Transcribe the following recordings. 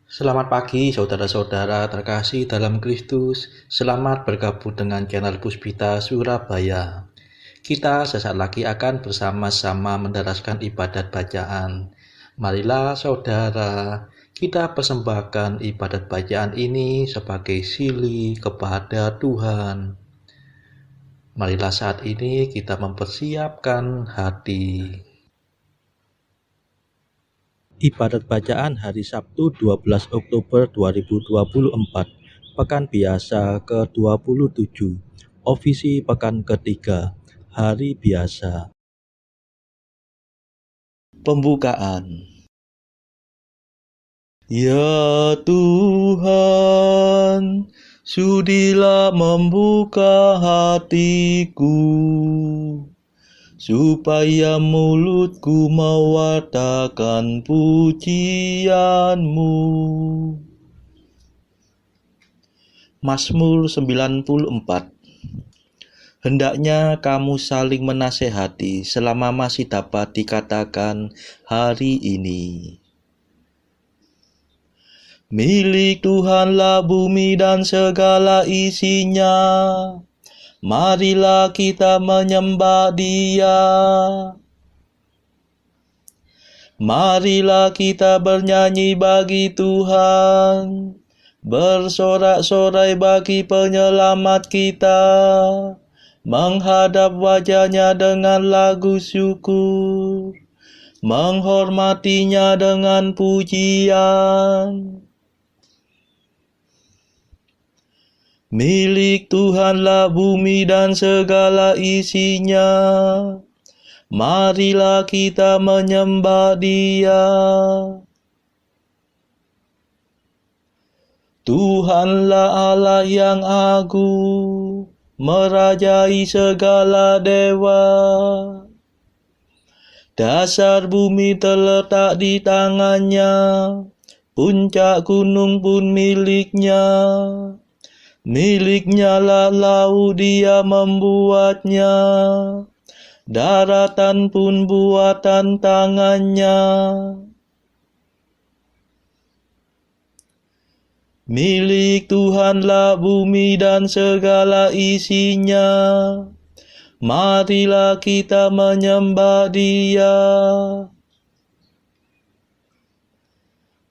Selamat pagi saudara-saudara terkasih dalam Kristus. Selamat bergabung dengan channel Puspita Surabaya. Kita sesaat lagi akan bersama-sama menderaskan ibadat bacaan. Marilah saudara, kita persembahkan ibadat bacaan ini sebagai sili kepada Tuhan. Marilah saat ini kita mempersiapkan hati. Ibadat bacaan hari Sabtu 12 Oktober 2024, Pekan Biasa ke-27, Ofisi Pekan ketiga, Hari Biasa. Pembukaan. Ya Tuhan, sudilah membuka hatiku, supaya mulutku mewartakan pujian-Mu. Mazmur 94. Hendaknya kamu saling menasehati selama masih dapat dikatakan hari ini. Milik Tuhanlah bumi dan segala isinya. Marilah kita menyembah Dia. Marilah kita bernyanyi bagi Tuhan, bersorak-sorai bagi penyelamat kita, menghadap wajah-Nya dengan lagu syukur, menghormatinya dengan pujian. Milik Tuhanlah bumi dan segala isinya. Marilah kita menyembah Dia. Tuhanlah Allah yang agung, merajai segala dewa. Dasar bumi terletak di tangan-Nya, puncak gunung pun milik-Nya. Milik-Nya lah laut, Dia membuatnya, daratan pun buatan tangan-Nya. Milik Tuhanlah bumi dan segala isinya. Marilah kita menyembah Dia.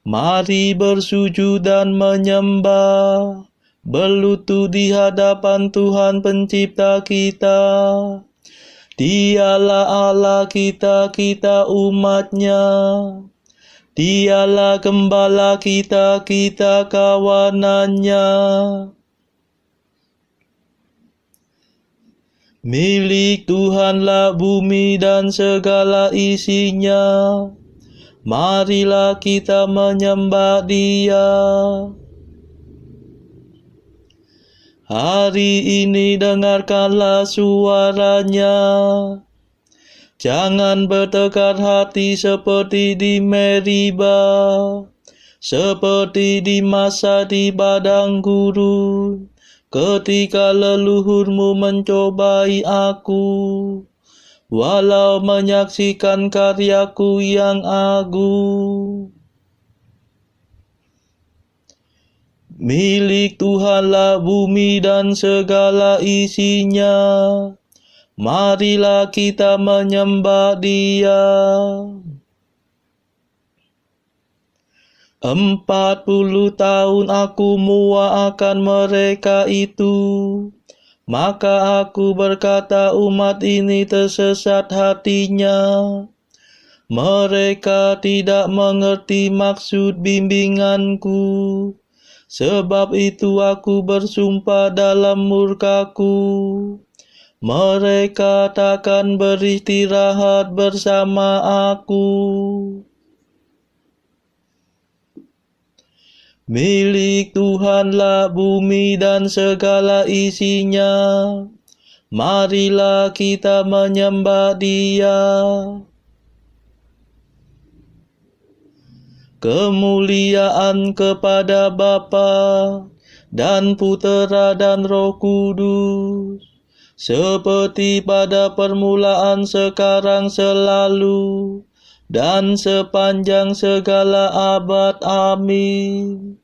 Mari bersujud dan menyembah, berlutut di hadapan Tuhan Pencipta kita. Dialah Allah kita, kita umat-Nya. Dialah gembala kita, kita kawanan-Nya. Milik Tuhanlah bumi dan segala isinya. Marilah kita menyembah Dia. Hari ini dengarkanlah suara-Nya. Jangan bertekad hati seperti di Meriba, seperti di masa di padang gurun, ketika leluhurmu mencobai aku, walau menyaksikan karyaku yang agung. Milik Tuhanlah bumi dan segala isinya. Marilah kita menyembah Dia. 40 tahun aku muak mereka itu. Maka aku berkata, umat ini tersesat hatinya. Mereka tidak mengerti maksud bimbinganku. Sebab itu aku bersumpah dalam murkaku, mereka takkan beristirahat bersama aku. Milik Tuhanlah bumi dan segala isinya. Marilah kita menyembah Dia. Kemuliaan kepada Bapa dan Putera dan Roh Kudus, seperti pada permulaan, sekarang, selalu, dan sepanjang segala abad. Amin.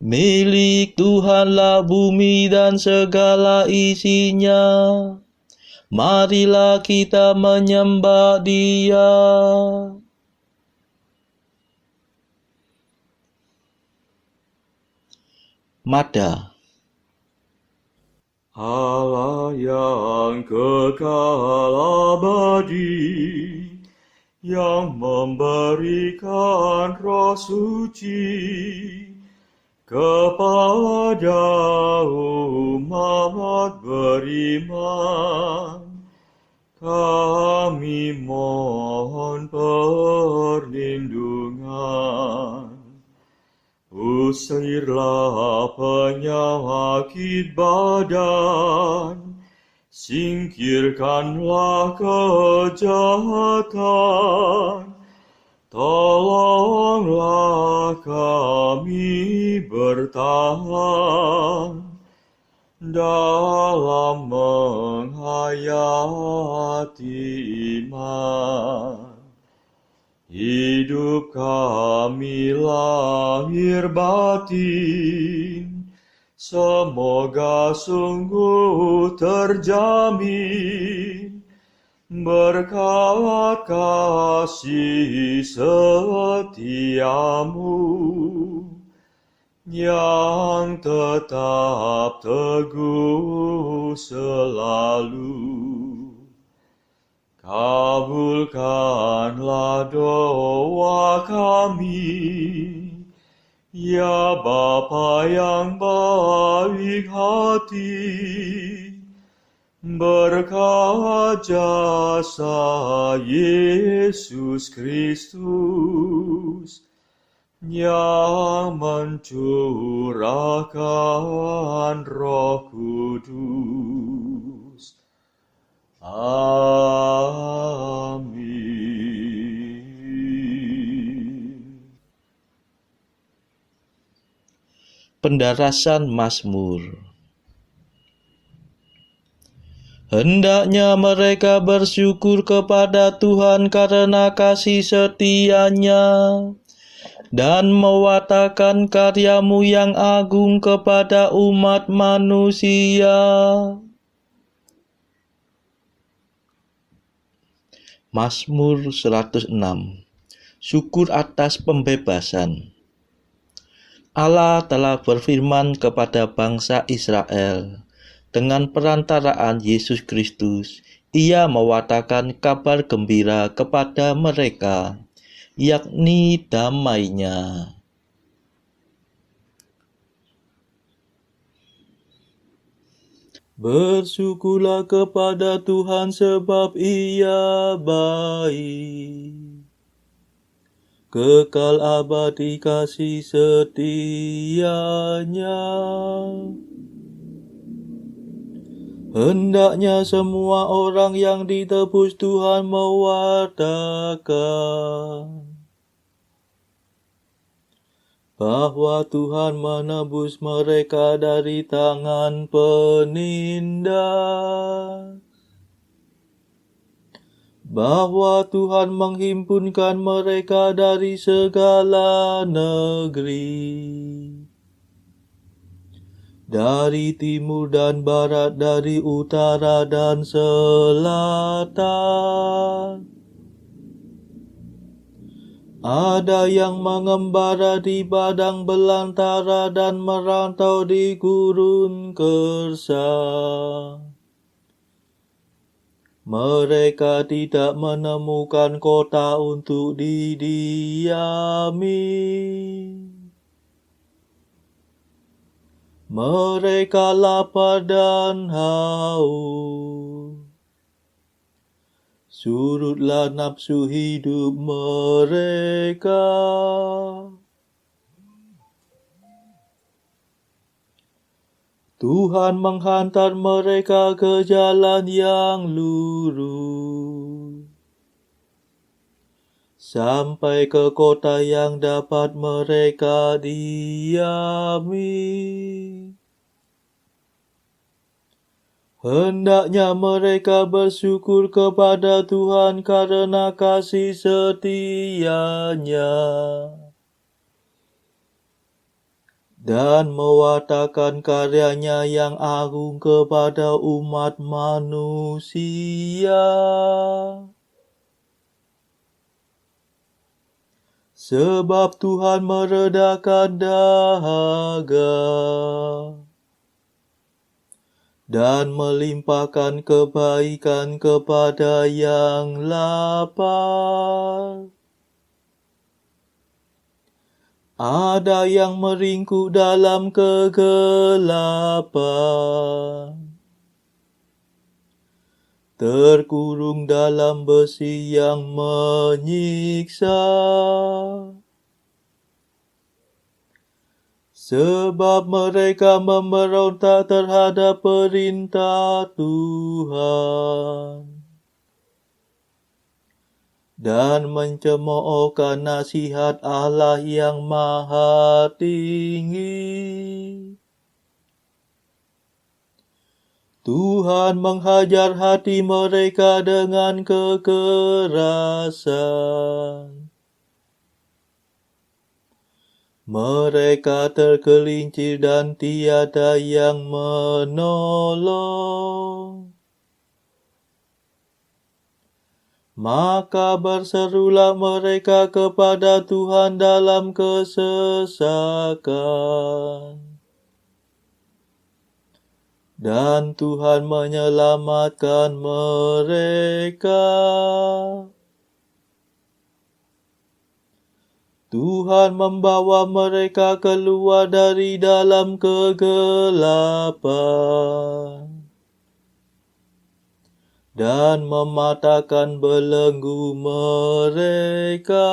Milik Tuhanlah bumi dan segala isinya. Marilah kita menyembah Dia. Mada. Allah yang kekal abadi, yang memberikan Roh Suci kepada umat beriman, kami mohon perlindungan. Usirlah penyakit badan, singkirkanlah kejahatan, tolonglah kami bertahan dalam menghayati iman. Hidup kami lahir batin, semoga sungguh terjamin berkat kasih setiamu yang tetap teguh selalu. Kabulkanlah doa kami, ya Bapa yang baik hati, berkat jasa Yesus Kristus yang mencurahkan Roh Kudus. Amin. Pendarasan Mazmur. Hendaknya mereka bersyukur kepada Tuhan karena kasih setia-Nya, dan mewatakan karya-Mu yang agung kepada umat manusia. Mazmur 106. Syukur atas pembebasan. Allah telah berfirman kepada bangsa Israel. Dengan perantaraan Yesus Kristus, Ia mewatakan kabar gembira kepada mereka, yakni damai-Nya. Bersyukurlah kepada Tuhan sebab Ia baik. Kekal abadi kasih setia-Nya. Hendaknya semua orang yang ditebus Tuhan mewatakan bahwa Tuhan menebus mereka dari tangan penindas, bahwa Tuhan menghimpunkan mereka dari segala negeri, dari timur dan barat, dari utara dan selatan. Ada yang mengembara di padang belantara dan merantau di gurun gersang. Mereka tidak menemukan kota untuk didiami. Mereka lapar dan haus. Surutlah nafsu hidup mereka. Tuhan menghantar mereka ke jalan yang lurus, sampai ke kota yang dapat mereka diami. Hendaknya mereka bersyukur kepada Tuhan karena kasih setia-Nya dan mewartakan karya-Nya yang agung kepada umat manusia. Sebab Tuhan meredakan dahaga dan melimpahkan kebaikan kepada yang lapar. Ada yang meringkuk dalam kegelapan, terkurung dalam besi yang menyiksa. Sebab mereka memberontak terhadap perintah Tuhan dan mencemoohkan nasihat Allah yang Maha Tinggi. Tuhan menghajar hati mereka dengan kekerasan. Mereka tergelincir dan tiada yang menolong. Maka berserulah mereka kepada Tuhan dalam kesesakan. Dan Tuhan menyelamatkan mereka. Tuhan membawa mereka keluar dari dalam kegelapan dan mematahkan belenggu mereka.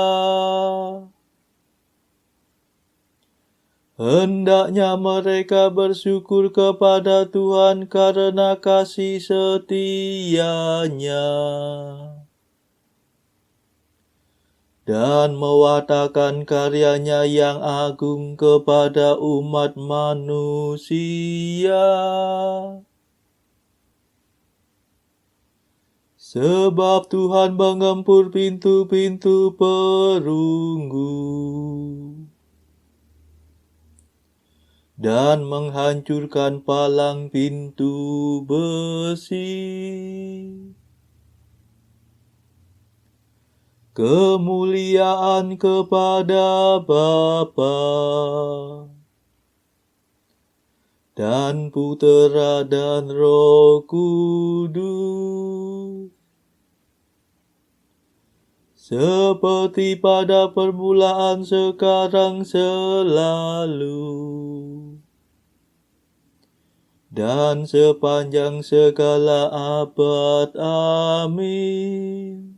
Hendaknya mereka bersyukur kepada Tuhan karena kasih setia-Nya dan mewartakan karya-Nya yang agung kepada umat manusia. Sebab Tuhan menggempur pintu-pintu perunggu dan menghancurkan palang pintu besi. Kemuliaan kepada Bapa dan Putera dan Roh Kudus, seperti pada permulaan, sekarang, selalu, dan sepanjang segala abad. Amin.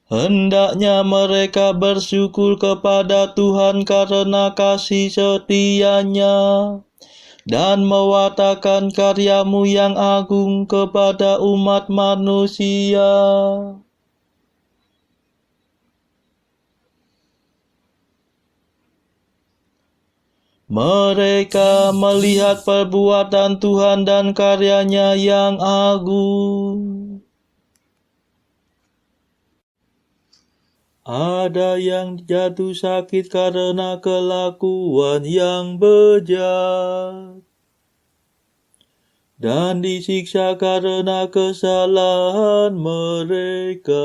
Hendaknya mereka bersyukur kepada Tuhan karena kasih setia-Nya dan mewartakan karya-Mu yang agung kepada umat manusia. Mereka melihat perbuatan Tuhan dan karya-Nya yang agung. Ada yang jatuh sakit karena kelakuan yang bejat, dan disiksa karena kesalahan mereka.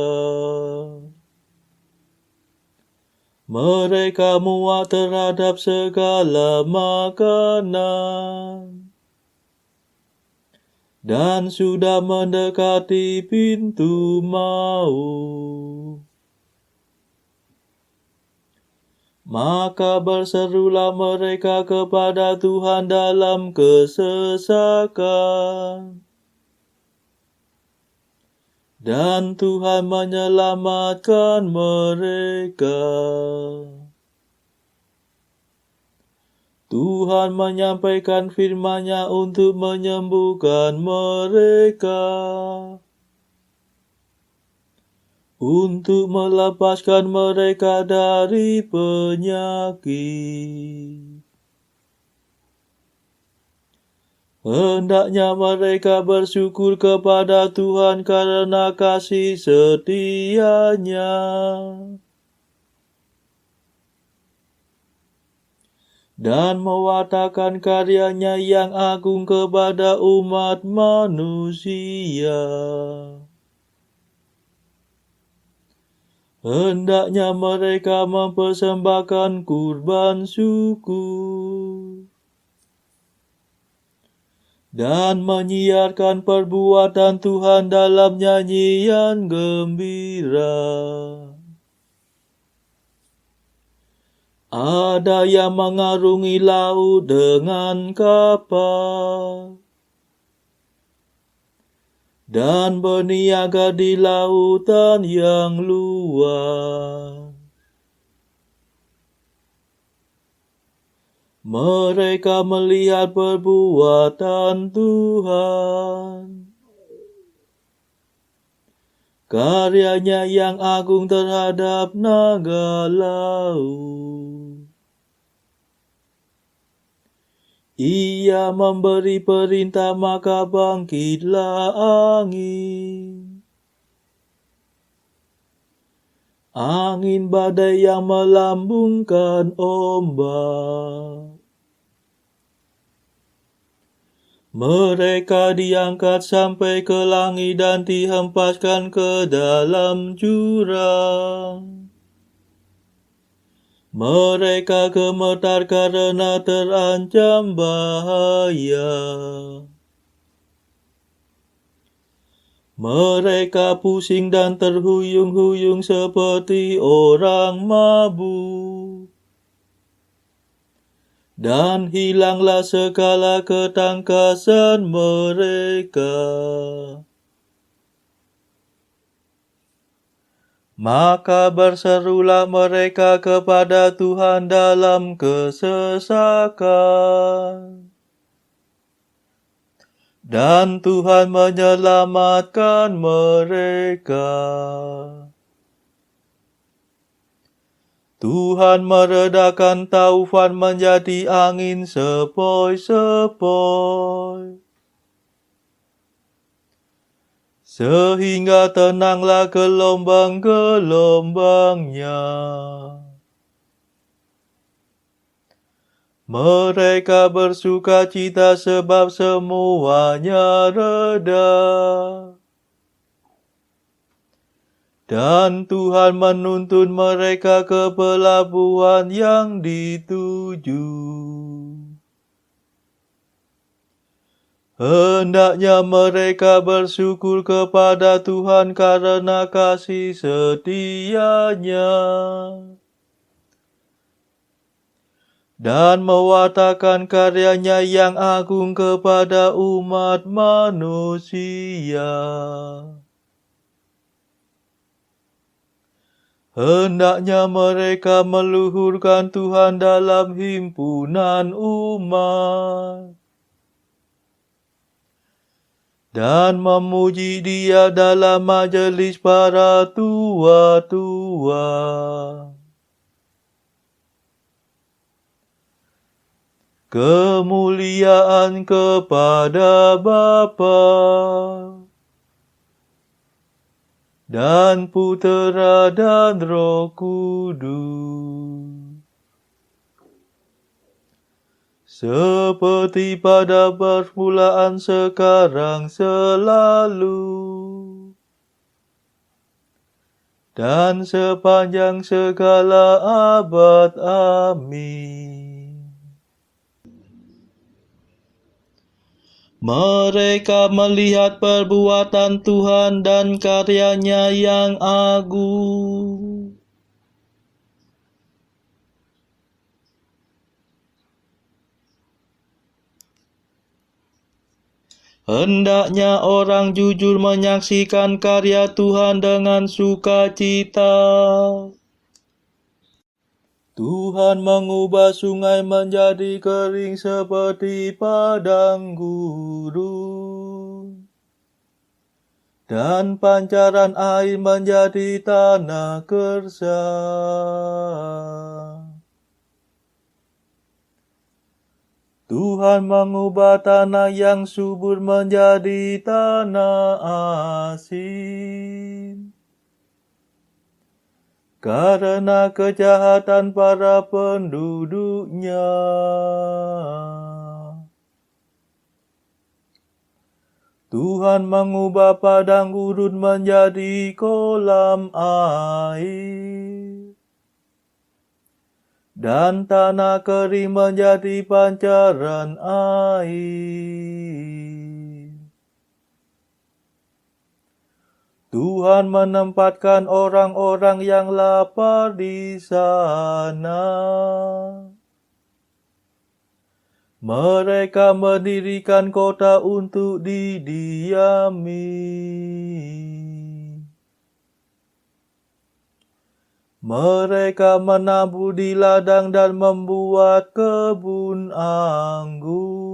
Mereka muak terhadap segala makanan, dan sudah mendekati pintu maut. Maka berserulah mereka kepada Tuhan dalam kesesakan, dan Tuhan menyelamatkan mereka. Tuhan menyampaikan firman-Nya untuk menyembuhkan mereka, untuk melepaskan mereka dari penyakit. Hendaknya mereka bersyukur kepada Tuhan karena kasih setia-Nya, dan mewartakan karya-Nya yang agung kepada umat manusia. Hendaknya mereka mempersembahkan kurban syukur dan menyiarkan perbuatan Tuhan dalam nyanyian gembira. Ada yang mengarungi laut dengan kapal dan berniaga di lautan yang luas. Mereka melihat perbuatan Tuhan, karya-Nya yang agung terhadap naga laut. Ia memberi perintah, maka bangkitlah angin. Angin badai yang melambungkan ombak. Mereka diangkat sampai ke langit dan dihempaskan ke dalam jurang. Mereka gemetar karena terancam bahaya. Mereka pusing dan terhuyung-huyung seperti orang mabuk. Dan hilanglah segala ketangkasan mereka. Maka berserulah mereka kepada Tuhan dalam kesesakan, dan Tuhan menyelamatkan mereka. Tuhan meredakan taufan menjadi angin sepoi-sepoi, sehingga tenanglah gelombang-gelombangnya. Mereka bersuka cita sebab semuanya reda. Dan Tuhan menuntun mereka ke pelabuhan yang dituju. Hendaknya mereka bersyukur kepada Tuhan karena kasih setia-Nya, dan mewartakan karya-Nya yang agung kepada umat manusia. Hendaknya mereka meluhurkan Tuhan dalam himpunan umat, dan memuji Dia dalam majelis para tua-tua. Kemuliaan kepada Bapa dan Putera dan Roh Kudus, seperti pada permulaan, sekarang, selalu, dan sepanjang segala abad. Amin. Mereka melihat perbuatan Tuhan dan karya-Nya yang agung. Hendaknya orang jujur menyaksikan karya Tuhan dengan sukacita. Tuhan mengubah sungai menjadi kering seperti padang gurun, dan pancaran air menjadi tanah gersang. Tuhan mengubah tanah yang subur menjadi tanah asin. Karena kejahatan para penduduknya. Tuhan mengubah padang gurun menjadi kolam air, dan tanah kering menjadi pancaran air. Tuhan menempatkan orang-orang yang lapar di sana. Mereka mendirikan kota untuk didiami. Mereka menabur di ladang dan membuat kebun anggur.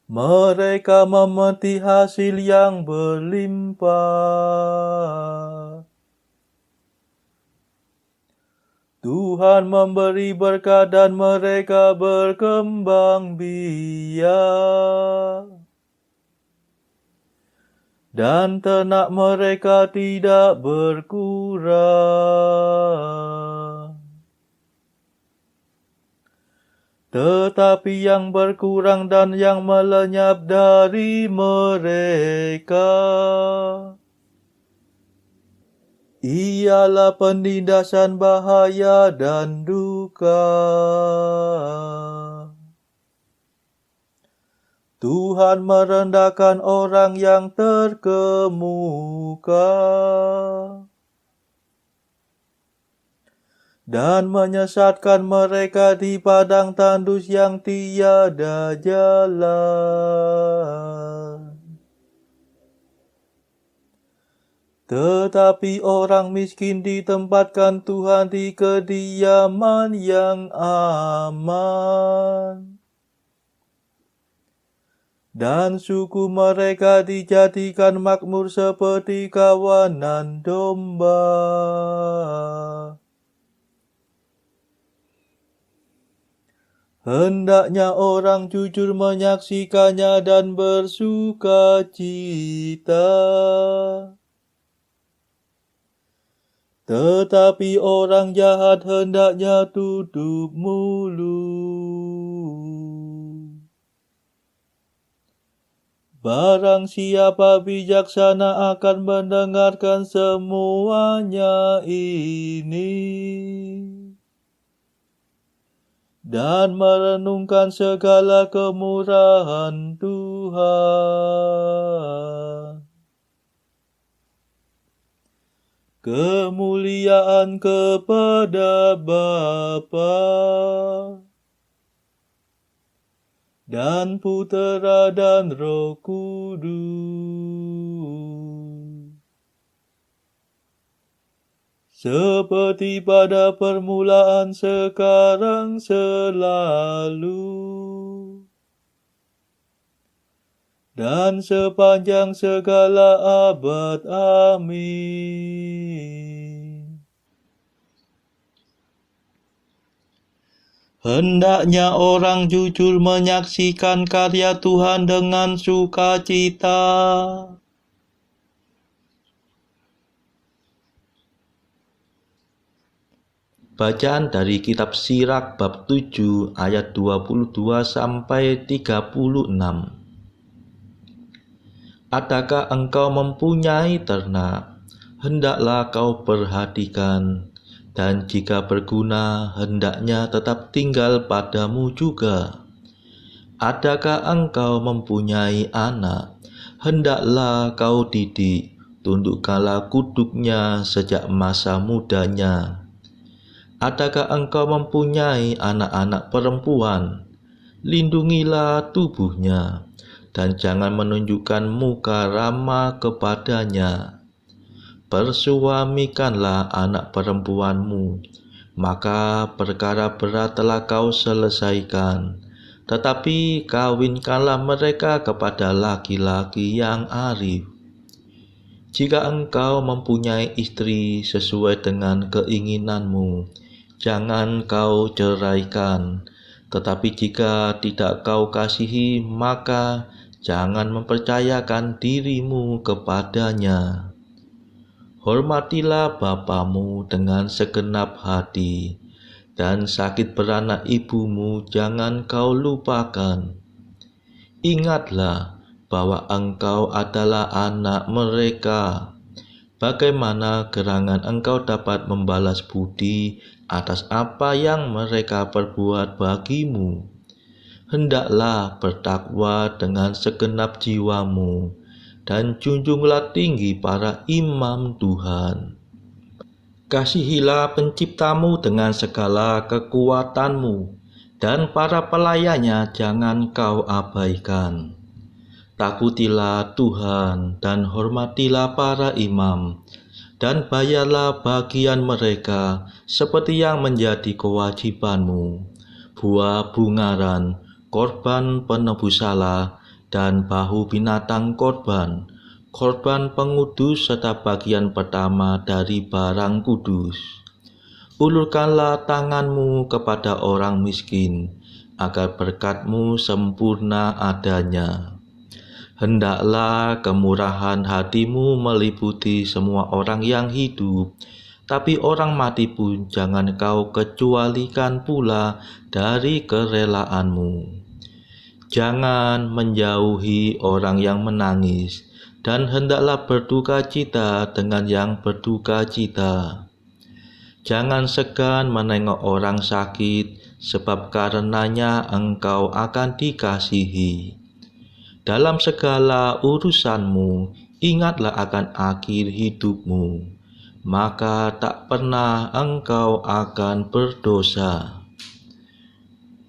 Mereka memetik hasil yang berlimpah. Tuhan memberi berkat dan mereka berkembang biak. Dan ternak mereka tidak berkurang. Tetapi yang berkurang dan yang melenyap dari mereka ialah penindasan, bahaya, dan duka. Tuhan merendahkan orang yang terkemuka dan menyesatkan mereka di padang tandus yang tiada jalan. Tetapi orang miskin ditempatkan Tuhan di kediaman yang aman. Dan suku mereka dijadikan makmur seperti kawanan domba. Hendaknya orang jujur menyaksikannya dan bersuka cita. Tetapi orang jahat hendaknya tutup mulut. Barang siapa bijaksana akan mendengarkan semuanya ini dan merenungkan segala kemurahan Tuhan. Kemuliaan kepada Bapa dan Putera dan Roh Kudus, seperti pada permulaan, sekarang, selalu, dan sepanjang segala abad. Amin. Hendaknya orang jujur menyaksikan karya Tuhan dengan sukacita. Bacaan dari kitab Sirach bab 7 ayat 22 sampai 36. Adakah engkau mempunyai ternak? Hendaklah kau perhatikan, dan jika berguna, hendaknya tetap tinggal padamu juga. Adakah engkau mempunyai anak? Hendaklah kau didik, tundukkanlah kuduknya sejak masa mudanya. Adakah engkau mempunyai anak-anak perempuan? Lindungilah tubuhnya, dan jangan menunjukkan muka ramah kepadanya. Persuamikanlah anak perempuanmu, maka perkara berat telah kau selesaikan. Tetapi kawinkanlah mereka kepada laki-laki yang arif. Jika engkau mempunyai istri sesuai dengan keinginanmu, jangan kau ceraikan. Tetapi jika tidak kau kasihi, maka jangan mempercayakan dirimu kepadanya. Hormatilah bapamu dengan segenap hati, dan sakit beranak ibumu jangan kau lupakan. Ingatlah bahwa engkau adalah anak mereka. Bagaimana gerangan engkau dapat membalas budi atas apa yang mereka perbuat bagimu? Hendaklah bertakwa dengan segenap jiwamu, dan junjunglah tinggi para imam Tuhan. Kasihilah penciptamu dengan segala kekuatanmu, dan para pelayannya jangan kau abaikan. Takutilah Tuhan dan hormatilah para imam, dan bayarlah bagian mereka seperti yang menjadi kewajibanmu. Buah bungaran, korban penebus salah, dan bahu binatang korban pengudus serta bagian pertama dari barang kudus. Ulurkanlah tanganmu kepada orang miskin, agar berkatmu sempurna adanya. Hendaklah kemurahan hatimu meliputi semua orang yang hidup, tapi orang mati pun jangan kau kecualikan pula dari kerelaanmu. Jangan menjauhi orang yang menangis, dan hendaklah berduka cita dengan yang berduka cita. Jangan segan menengok orang sakit, sebab karenanya engkau akan dikasihi. Dalam segala urusanmu, ingatlah akan akhir hidupmu, maka tak pernah engkau akan berdosa.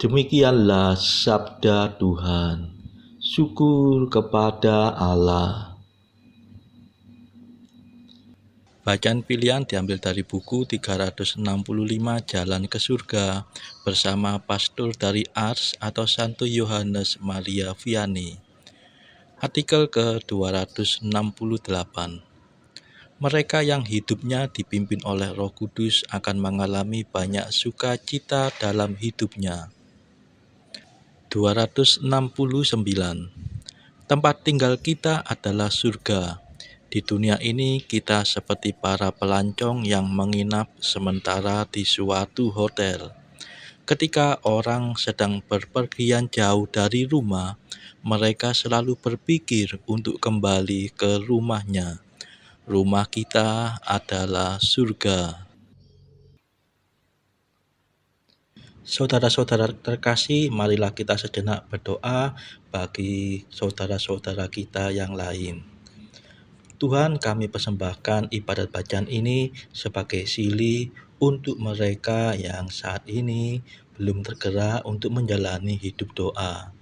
Demikianlah sabda Tuhan. Syukur kepada Allah. Bacaan pilihan diambil dari buku 365 Jalan ke Surga bersama pastor dari Ars atau Santo Yohanes Maria Vianney. Artikel ke-268. Mereka yang hidupnya dipimpin oleh Roh Kudus akan mengalami banyak sukacita dalam hidupnya. 269. Tempat tinggal kita adalah surga. Di dunia ini kita seperti para pelancong yang menginap sementara di suatu hotel. Ketika orang sedang berpergian jauh dari rumah, mereka selalu berpikir untuk kembali ke rumahnya. Rumah kita adalah surga. Saudara-saudara terkasih, marilah kita sejenak berdoa bagi saudara-saudara kita yang lain. Tuhan, kami persembahkan ibadat bacaan ini sebagai sili untuk mereka yang saat ini belum tergerak untuk menjalani hidup doa.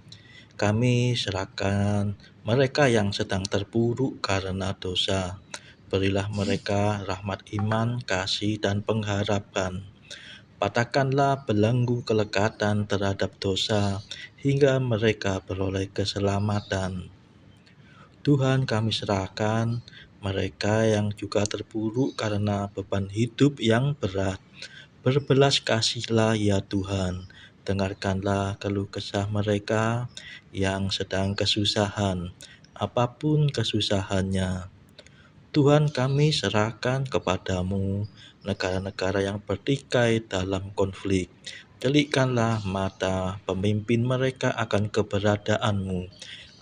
Kami serahkan mereka yang sedang terpuruk karena dosa. Berilah mereka rahmat iman, kasih, dan pengharapan. Patahkanlah belenggu kelekatan terhadap dosa hingga mereka beroleh keselamatan. Tuhan, kami serahkan mereka yang juga terpuruk karena beban hidup yang berat. Berbelas kasihlah ya Tuhan. Dengarkanlah keluh kesah mereka yang sedang kesusahan, apapun kesusahannya. Tuhan, kami serahkan kepadamu negara-negara yang bertikai dalam konflik. Celikkanlah mata pemimpin mereka akan keberadaanmu,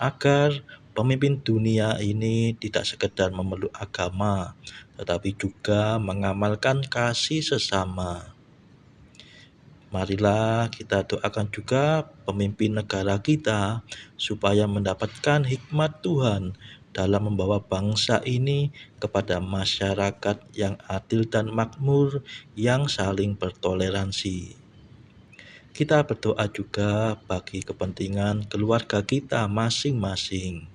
agar pemimpin dunia ini tidak sekedar memeluk agama, tetapi juga mengamalkan kasih sesama. Marilah kita doakan juga pemimpin negara kita supaya mendapatkan hikmat Tuhan dalam membawa bangsa ini kepada masyarakat yang adil dan makmur yang saling bertoleransi. Kita berdoa juga bagi kepentingan keluarga kita masing-masing.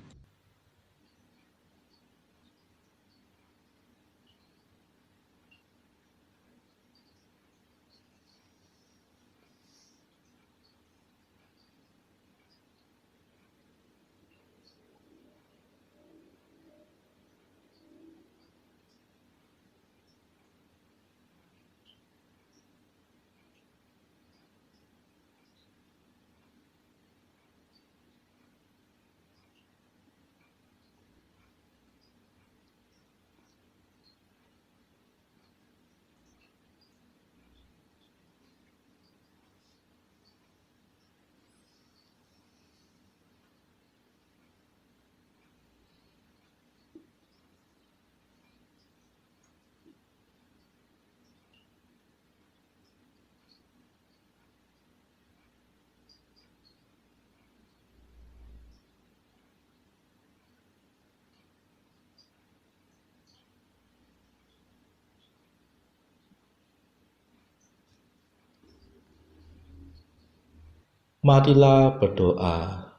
Marilah berdoa.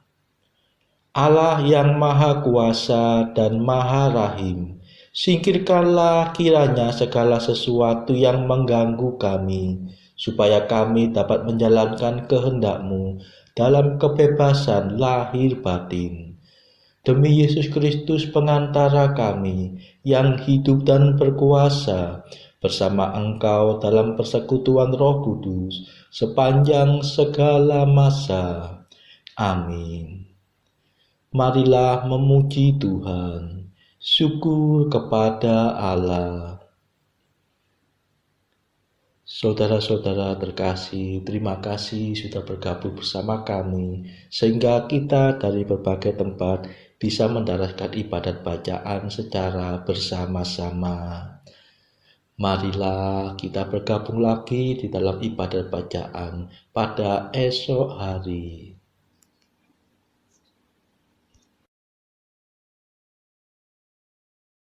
Allah yang Maha Kuasa dan Maha Rahim, singkirkanlah kiranya segala sesuatu yang mengganggu kami, supaya kami dapat menjalankan kehendak-Mu dalam kebebasan lahir batin. Demi Yesus Kristus pengantara kami, yang hidup dan berkuasa bersama Engkau dalam persekutuan Roh Kudus sepanjang segala masa. Amin. Marilah memuji Tuhan. Syukur kepada Allah. Saudara-saudara terkasih, terima kasih sudah bergabung bersama kami, sehingga kita dari berbagai tempat bisa mendaraskan ibadat bacaan secara bersama-sama. Marilah kita bergabung lagi di dalam ibadat bacaan pada esok hari.